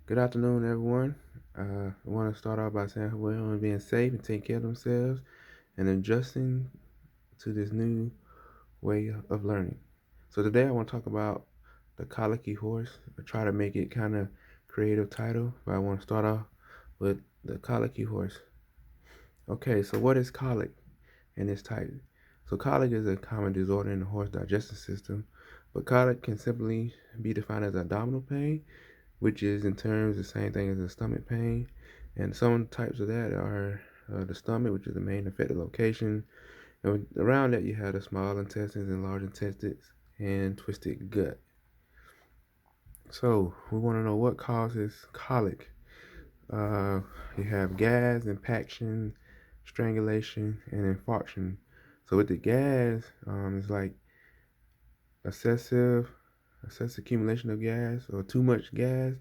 Good afternoon, everyone. I want to start off by saying we're on being safe and taking care of themselves and adjusting to this new way of learning. So today I want to talk about the colicky horse. I try to make it kind of creative title, but I want to start off with the colicky horse. Okay, so what is colic in this type? So colic is a common disorder in the horse digestive system, but colic can simply be defined as abdominal pain, which is in terms the same thing as the stomach pain. And some types of that are the stomach, which is the main affected location. And around that, you have the small intestines and large intestines and twisted gut. So we want to know what causes colic. Uh, you have gas, impaction, strangulation, and infarction. So with the gas, it's like excessive excessive accumulation of gas or too much gas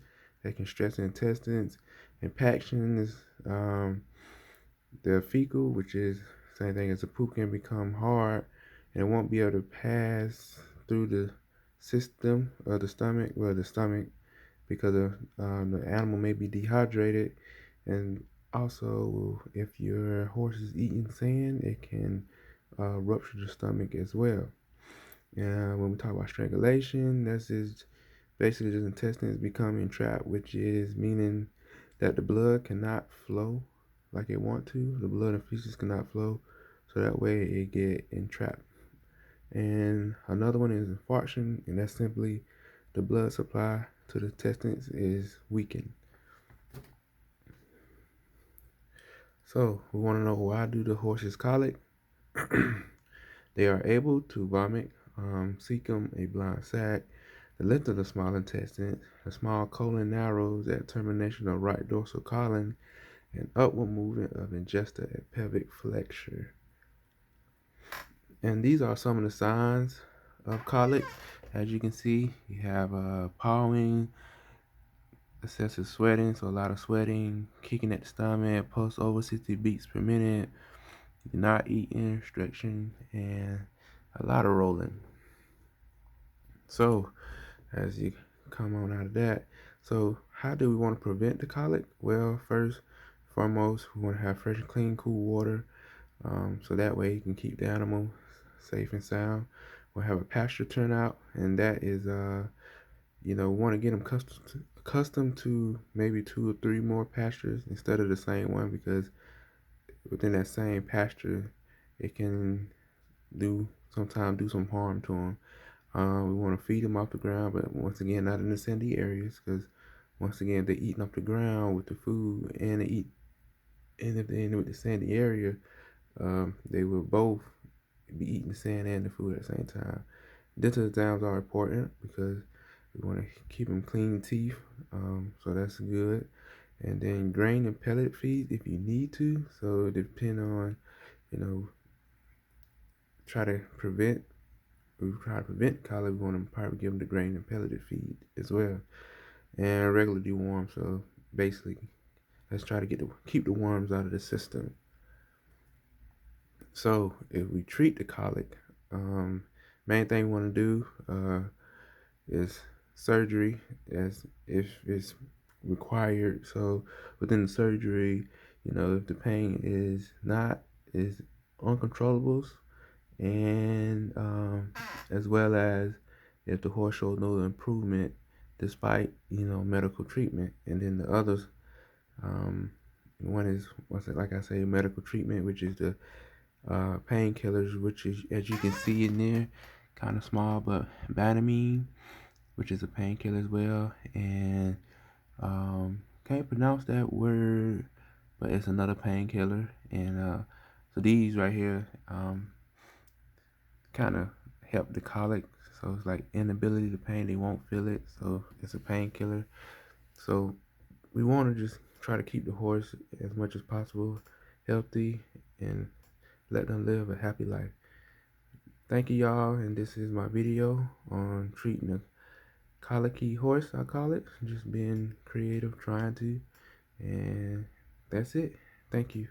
that can stress the intestines. Impaction is the fecal, which is same thing as the poop can become hard and it won't be able to pass through the system of the stomach, because of the animal may be dehydrated, and also if your horse is eating sand, it can rupture the stomach as well. And when we talk about strangulation, that's just basically the intestines becoming trapped, which is meaning that the blood cannot flow like it want to. The blood and feces cannot flow, so that way it get entrapped. And another one is infarction, and that's simply the blood supply to the intestines is weakened. So we want to know, why do the horses colic? They are able to vomit, cecum, a blind sac, the length of the small intestine, the small colon narrows at termination of right dorsal colon, and upward movement of ingesta at pelvic flexure. And these are some of the signs of colic. As you can see, you have pawing, excessive sweating, so a lot of sweating, kicking at the stomach, pulse over 60 beats per minute, not eating, stretching, and a lot of rolling. So as you come on out of that, so how do we want to prevent the colic? Well, first foremost, we want to have fresh and clean cool water, so that way you can keep the animal safe and sound. We'll have a pasture turnout, and that is want to get them accustomed to maybe 2 or 3 more pastures instead of the same one, because within that same pasture it can sometimes do some harm to them. We want to feed them off the ground, but once again, not in the sandy areas, because once again, they're eating off the ground with the food, and if they're in with the sandy area, they will both be eating the sand and the food at the same time. Dental exams are important because we want to keep them clean teeth, so that's good. And then grain and pellet feed if you need to. So depend on, you know, try to prevent we try to prevent colic. We want to probably give them the grain and pelleted feed as well, and regular deworm. So basically, let's try to keep the worms out of the system. So if we treat the colic, main thing we want to do is surgery, as if it's required. So within the surgery, if the pain is uncontrollables, and as well as if the horse shows no improvement despite medical treatment. And then the others, one is, like I say, medical treatment, which is the painkillers, which is, as you can see in there, kind of small, but Banamine, which is a painkiller as well, and can't pronounce that word, but it's another painkiller. And so these right here kind of help the colic. So it's like inability to pain, they won't feel it, so it's a painkiller. So we want to just try to keep the horse as much as possible healthy and let them live a happy life. Thank you, y'all, and this is my video on treating a colicky horse, I call it. Just being creative, trying to, and that's it. Thank you.